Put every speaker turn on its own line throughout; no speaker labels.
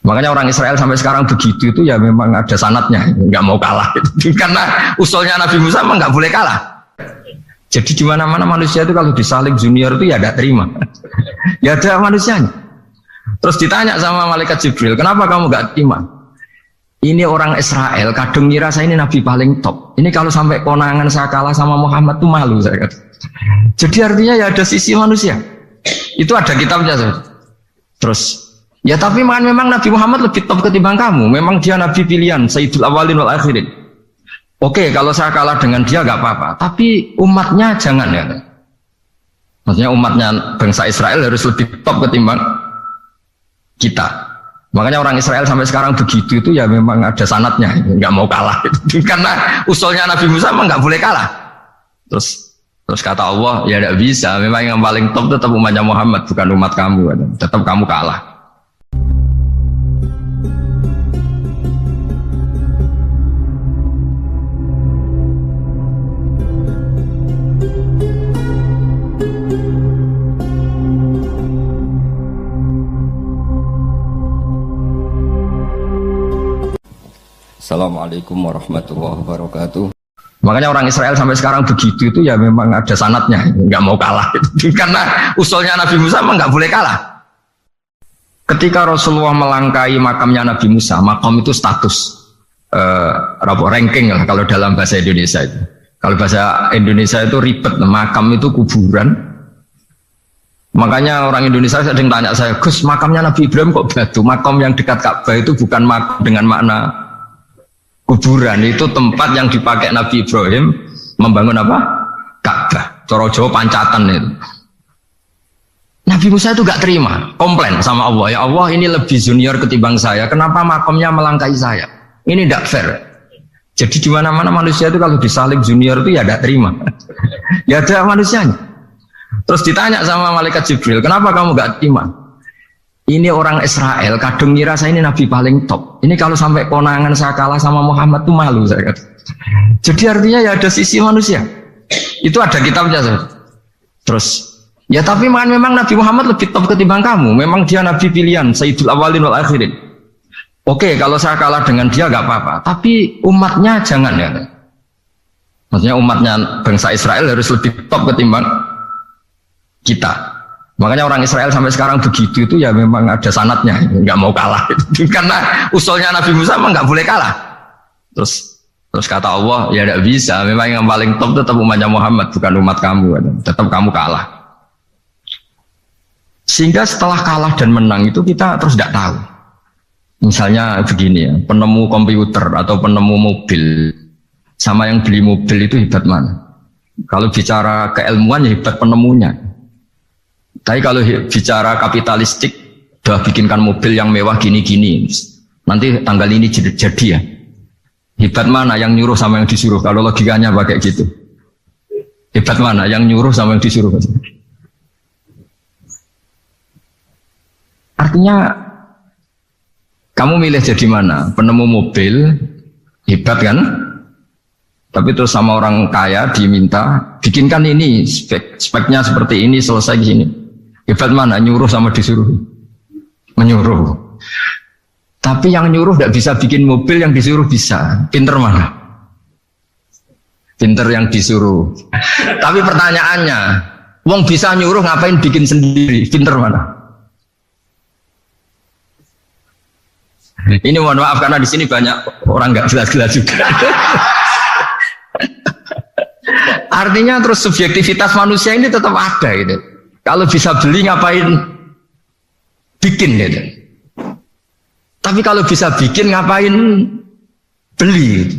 Makanya orang Israel sampai sekarang begitu itu ya memang ada sanadnya, nggak mau kalah. Karena usulnya Nabi Musa memang nggak boleh kalah. Jadi di mana-mana manusia itu kalau disalib junior itu ya tidak terima. Ya ada manusianya. Terus ditanya sama malaikat Jibril, kenapa kamu nggak terima? Ini orang Israel kadang ngira saya ini Nabi paling top. Ini kalau sampai konangan saya kalah sama Muhammad tuh malu saya kata. Jadi artinya ya ada sisi manusia. Itu ada kitabnya. Terus ya tapi memang Nabi Muhammad lebih top ketimbang kamu. Memang dia Nabi pilihan, Sayyidul Awalin wal Akhirin. Oke, kalau saya kalah dengan dia gak apa-apa. Tapi umatnya jangan ya. Maksudnya umatnya bangsa Israel harus lebih top ketimbang kita. Makanya orang Israel sampai sekarang begitu itu ya memang ada sanadnya. Gak mau kalah. Karena usulnya Nabi Musa memang gak boleh kalah. Terus kata Allah, ya tidak bisa. Memang yang paling top tetap umatnya Muhammad, bukan umat kamu. Tetap kamu kalah. Assalamualaikum warahmatullahi wabarakatuh. Makanya orang Israel sampai sekarang begitu itu ya memang ada sanadnya, nggak mau kalah. Karena usulnya Nabi Musa memang nggak boleh kalah. Ketika Rasulullah melangkai makamnya Nabi Musa, makam itu status ranking lah kalau dalam bahasa Indonesia itu. Kalau bahasa Indonesia itu ribet, makam itu kuburan. Makanya orang Indonesia sering tanya saya, Gus, makamnya Nabi Ibrahim kok batu? Makam yang dekat Ka'bah itu bukan makam dengan makna kuburan, itu tempat yang dipakai Nabi Ibrahim membangun apa? Ka'bah. Cara Jawa pancatan itu. Nabi Musa itu gak terima, komplain sama Allah. Ya Allah, ini lebih junior ketimbang saya. Kenapa makamnya melangkai saya? Ini tidak fair. Jadi di mana-mana manusia itu kalau disalib junior itu ya tidak terima. Ya ada manusianya. Terus ditanya sama malaikat Jibril, kenapa kamu gak terima? Ini orang Israel kadang ngira saya ini Nabi paling top. Ini kalau sampai konangan saya kalah sama Muhammad tuh malu saya kata. Jadi artinya ya ada sisi manusia. Itu ada kitabnya. Terus ya tapi memang Nabi Muhammad lebih top ketimbang kamu. Memang dia Nabi pilihan, Sayyidul Awalin wal Akhirin. Oke, kalau saya kalah dengan dia gak apa-apa. Tapi umatnya jangan ya. Maksudnya umatnya bangsa Israel harus lebih top ketimbang kita. Makanya orang Israel sampai sekarang begitu itu ya memang ada sanadnya, nggak mau kalah. Karena usulnya Nabi Musa memang nggak boleh kalah. Terus kata Allah, ya tidak bisa. Memang yang paling top tetap umatnya Muhammad, bukan umat kamu. Tetap kamu kalah. Sehingga setelah kalah dan menang itu kita terus tidak tahu. Misalnya begini ya, penemu komputer atau penemu mobil sama yang beli mobil itu hebat mana? Kalau bicara keilmuan ya hebat penemunya. Tapi kalau bicara kapitalistik, udah bikinkan mobil yang mewah gini-gini, nanti tanggal ini jadi ya. Hebat mana yang nyuruh sama yang disuruh? Kalau logikanya pakai gitu. Hebat mana yang nyuruh sama yang disuruh? Artinya, kamu milih jadi mana? Penemu mobil, hebat kan? Tapi terus sama orang kaya diminta, bikinkan ini, speknya seperti ini, selesai gini. Hebat mana? Nyuruh sama disuruh? Menyuruh. Tapi yang nyuruh tidak bisa bikin mobil, yang disuruh bisa. Pinter mana? Pinter yang disuruh. Tapi pertanyaannya, wong bisa nyuruh ngapain bikin sendiri? Pinter mana? Ini mohon maaf karena di sini banyak orang nggak jelas-jelas juga. Artinya terus subjektivitas manusia ini tetap ada gitu. Kalau bisa beli ngapain bikin gitu. Tapi kalau bisa bikin ngapain beli gitu.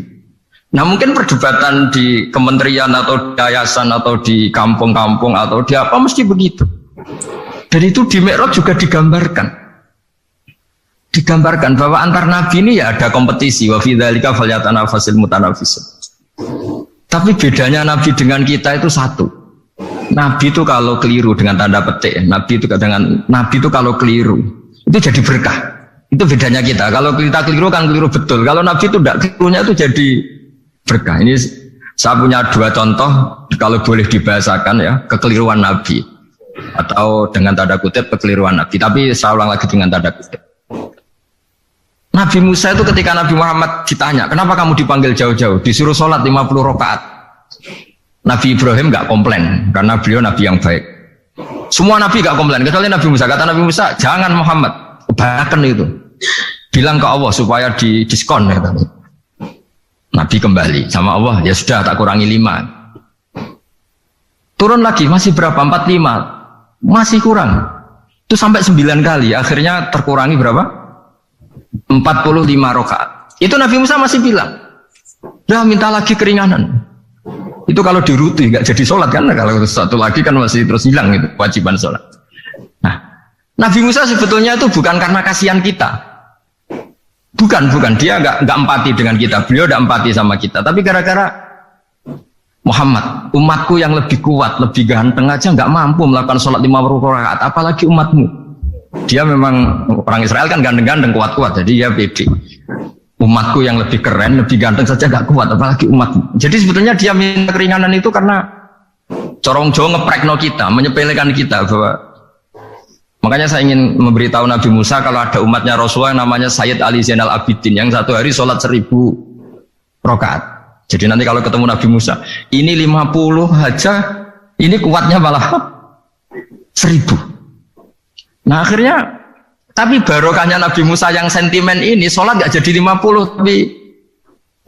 Nah mungkin perdebatan di kementerian atau di yayasan atau di kampung-kampung atau di apa mesti begitu. Dan itu di Mi'raj juga digambarkan bahwa antar nabi ini ya ada kompetisi. Wa fi dzalika falyatanafasil mutanafisun. Tapi bedanya nabi dengan kita itu satu. Nabi itu kalau keliru dengan tanda petik, nabi itu kalau keliru itu jadi berkah. Itu bedanya kita. Kalau kita keliru kan keliru betul. Kalau nabi itu tidak kelirunya itu jadi berkah. Ini saya punya dua contoh kalau boleh dibahasakan ya, kekeliruan nabi atau dengan tanda kutip kekeliruan nabi. Tapi saya ulang lagi dengan tanda kutip. Nabi Musa itu ketika Nabi Muhammad ditanya, kenapa kamu dipanggil jauh-jauh? Disuruh sholat 50 rakaat. Nabi Ibrahim nggak komplain, karena beliau Nabi yang baik. Semua Nabi nggak komplain, kecuali Nabi Musa. Kata Nabi Musa, jangan Muhammad, kebanyakan itu. Bilang ke Allah supaya didiskon. Ya. Nabi kembali sama Allah, ya sudah tak kurangi 5. Turun lagi, masih berapa? 45. Masih kurang. Itu sampai 9 kali, akhirnya terkurangi berapa? 45 rakaat. Itu Nabi Musa masih bilang, dah minta lagi keringanan. Itu kalau diruti nggak jadi sholat kan? Kalau satu lagi kan masih terus hilang itu kewajiban sholat. Nah, Nabi Musa sebetulnya itu bukan karena kasihan kita, bukan dia nggak empati dengan kita. Beliau nggak empati sama kita, tapi gara-gara Muhammad, umatku yang lebih kuat, lebih ganteng aja nggak mampu melakukan sholat 50 rakaat, apalagi umatmu. Dia memang orang Israel kan ganteng-ganteng, kuat-kuat, jadi dia pede. Umatku yang lebih keren, lebih ganteng saja gak kuat, apalagi umatmu. Jadi sebetulnya dia minta keringanan itu karena corong Jawa ngeprekno kita, menyepelekan kita bahwa. Makanya saya ingin memberitahu Nabi Musa kalau ada umatnya Rasulullah yang namanya Sayyid Ali Zainal Abidin yang satu hari sholat 1000 rakaat. Jadi nanti kalau ketemu Nabi Musa, ini 50 aja, ini kuatnya malah 1000. Nah akhirnya, tapi barokahnya Nabi Musa yang sentimen ini, sholat gak jadi 50, tapi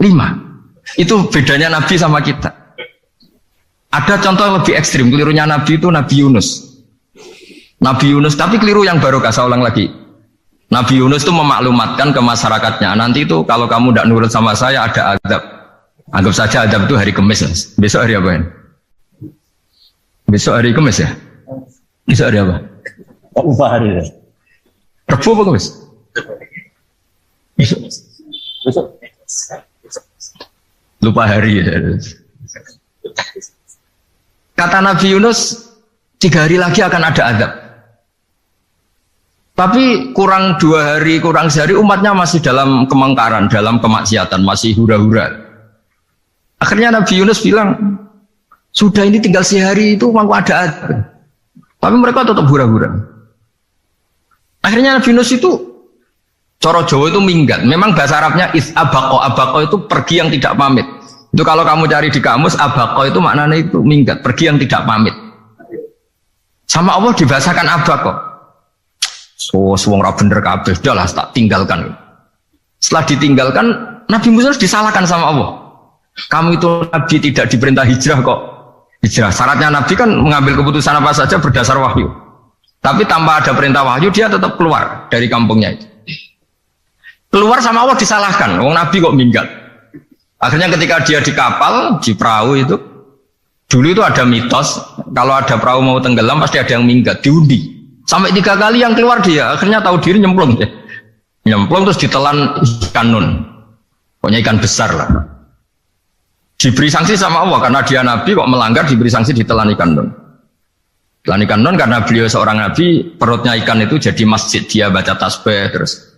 5. Itu bedanya Nabi sama kita. Ada contoh yang lebih ekstrim, kelirunya Nabi itu Nabi Yunus. Nabi Yunus, tapi keliru yang barokah, saya ulang lagi. Nabi Yunus itu memaklumatkan ke masyarakatnya, nanti itu kalau kamu tidak nurut sama saya ada azab. Anggap saja azab itu hari Kamis. Besok hari apa ya? Besok hari Kamis ya? Besok hari apa?
Lupa hari ya.
Rebu apa Kamis? Besok. Lupa hari ya. Kata Nabi Yunus, 3 hari lagi akan ada azab. Tapi kurang 2 hari, kurang sehari umatnya masih dalam kemungkaran, dalam kemaksiatan, masih hura-hura. Akhirnya Nabi Yunus bilang, sudah ini tinggal sehari itu mau ada azab. Tapi mereka tetap hura-hura. Akhirnya Nabi Yunus itu coro Jawa itu minggat. Memang bahasa Arabnya abaqo itu pergi yang tidak pamit. Itu kalau kamu cari di kamus abaqo itu maknanya itu minggat, pergi yang tidak pamit. Sama Allah dibahasakan abaqo. So wong ra bener kabeh, udahlah tak tinggalkan. Setelah ditinggalkan Nabi Musa disalahkan sama Allah. Kamu itu Nabi tidak diperintah hijrah kok. Hijrah. Syaratnya Nabi kan mengambil keputusan apa saja berdasar wahyu. Tapi tanpa ada perintah wahyu dia tetap keluar dari kampungnya itu. Keluar sama Allah disalahkan. Wong Nabi kok minggat. Akhirnya ketika dia di kapal, di perahu itu, dulu itu ada mitos kalau ada perahu mau tenggelam pasti ada yang minggat, diundi. Sampai 3 kali yang keluar dia. Akhirnya tahu diri nyemplung deh. Nyemplung terus ditelan ikan nun. Pokoknya ikan besar lah. Diberi sanksi sama Allah karena dia Nabi kok melanggar, diberi sanksi ditelan ikan nun. Telan ikan nun karena beliau seorang Nabi, perutnya ikan itu jadi masjid, dia baca tasbih terus.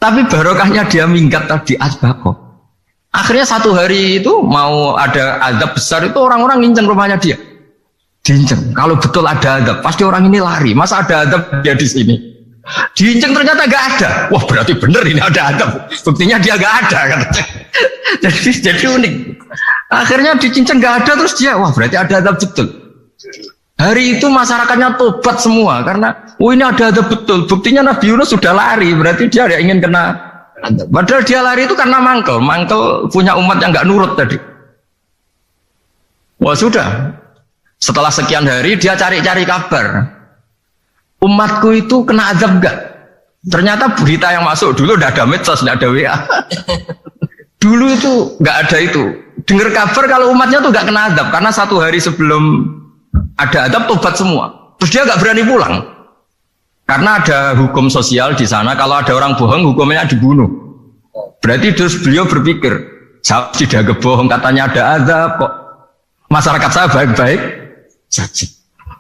Tapi barokahnya dia minggat tadi asbaqo. Akhirnya 1 hari itu mau ada azab besar itu orang-orang nginceng rumahnya dia. Diinceng. Kalau betul ada azab, pasti orang ini lari. Masa ada azab dia di sini? Diinceng ternyata gak ada. Wah berarti bener ini ada azab. Buktinya dia gak ada. Jadi unik. Akhirnya dicinceng gak ada terus dia, wah berarti ada azab betul. Hari itu masyarakatnya tobat semua karena ini ada betul. Buktinya Nabi Yunus sudah lari, berarti dia tidak ingin kena. Padahal dia lari itu karena mangkel punya umat yang nggak nurut tadi. Wah sudah. Setelah sekian hari dia cari-cari kabar. Umatku itu kena azab enggak? Ternyata berita yang masuk dulu udah ada medsos, udah ada WA. Dulu itu nggak ada itu. Dengar kabar kalau umatnya tuh nggak kena azab karena 1 hari sebelum ada adab tobat semua. Terus dia nggak berani pulang. Karena ada hukum sosial di sana. Kalau ada orang bohong, hukumnya dibunuh. Berarti terus beliau berpikir, saya tidak bohong, katanya ada azab kok. Masyarakat saya baik-baik saja.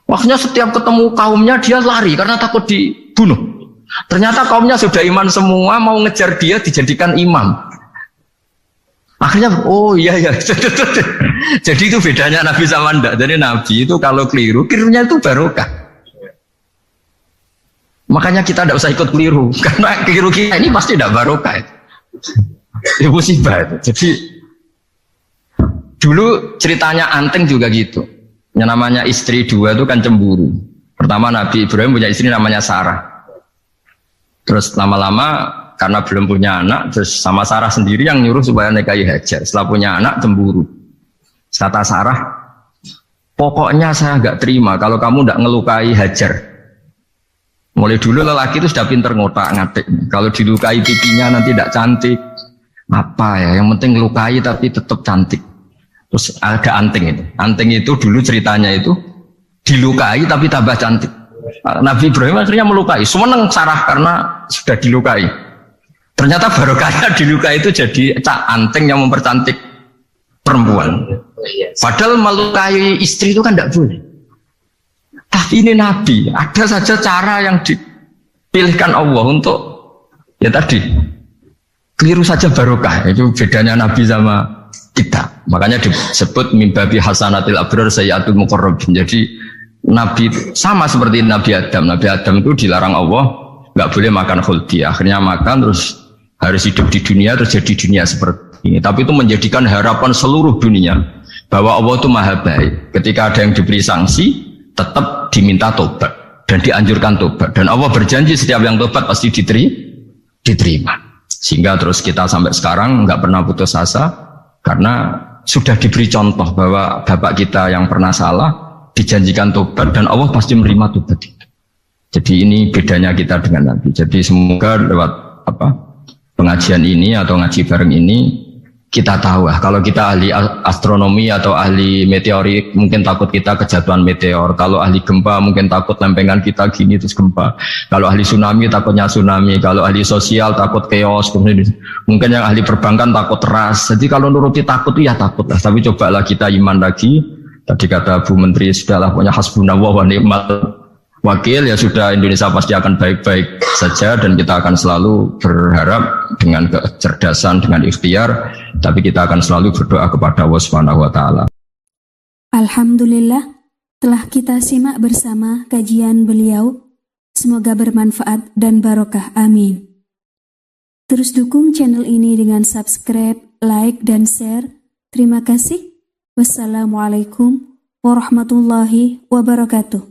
Makanya setiap ketemu kaumnya dia lari karena takut dibunuh. Ternyata kaumnya sudah iman semua, mau ngejar dia dijadikan imam. Akhirnya, oh iya. Jadi itu bedanya Nabi sama ndak. Jadi Nabi itu kalau kelirunya itu barokah. Makanya kita tidak usah ikut keliru, karena keliru kita ini pasti tidak barokah. Itu musibah itu. Jadi dulu ceritanya Anting juga gitu. Yang namanya istri dua itu kan cemburu. Pertama Nabi Ibrahim punya istri namanya Sarah. Terus lama-lama karena belum punya anak, terus sama Sarah sendiri yang nyuruh supaya nikahi Hajar. Setelah punya anak cemburu. Kata Sarah, pokoknya saya nggak terima kalau kamu nggak ngelukai Hajar. Mulai dulu lelaki itu sudah pinter ngotak-ngatik. Kalau dilukai pipinya nanti tidak cantik. Apa ya? Yang penting lukai tapi tetap cantik. Terus ada Anting itu. Anting itu dulu ceritanya itu dilukai tapi tambah cantik. Nabi Ibrahim akhirnya melukai. Seneng Sarah karena sudah dilukai. Ternyata barokahnya dilukai itu jadi Anting yang mempercantik perempuan. Padahal melukai istri itu kan tidak boleh. Tapi ini Nabi, ada saja cara yang dipilihkan Allah untuk ya tadi keliru saja barokah. Itu bedanya Nabi sama kita. Makanya disebut mimbabi hasanatil abrar sayyatul muqarrabin. Jadi Nabi sama seperti Nabi Adam. Nabi Adam itu dilarang Allah nggak boleh makan khuldi. Akhirnya makan terus harus hidup di dunia terus jadi dunia seperti ini. Tapi itu menjadikan harapan seluruh dunia bahwa Allah itu maha baik. Ketika ada yang diberi sanksi tetap diminta tobat dan dianjurkan tobat, dan Allah berjanji setiap yang tobat pasti diterima. Sehingga terus kita sampai sekarang nggak pernah putus asa karena sudah diberi contoh bahwa bapak kita yang pernah salah dijanjikan tobat dan Allah pasti menerima tobat itu. Jadi ini bedanya kita dengan Nabi. Jadi semoga lewat pengajian ini atau ngaji bareng ini kita tahu kalau kita ahli astronomi atau ahli meteorik mungkin takut kita kejatuhan meteor. Kalau ahli gempa mungkin takut lempengan kita gini terus gempa. Kalau ahli tsunami takutnya tsunami. Kalau ahli sosial takut chaos. Mungkin yang ahli perbankan takut ras. Jadi kalau nuruti takut itu ya takut lah. Tapi cobalah kita iman lagi. Tadi kata Bu Menteri sudahlah punya hasbunallah wa ni'mal wakil, ya sudah, Indonesia pasti akan baik-baik saja dan kita akan selalu berharap dengan kecerdasan, dengan ikhtiar, tapi kita akan selalu berdoa kepada Allah Subhanahu wa taala.
Alhamdulillah, telah kita simak bersama kajian beliau. Semoga bermanfaat dan barokah. Amin. Terus dukung channel ini dengan subscribe, like, dan share. Terima kasih. Wassalamualaikum warahmatullahi wabarakatuh.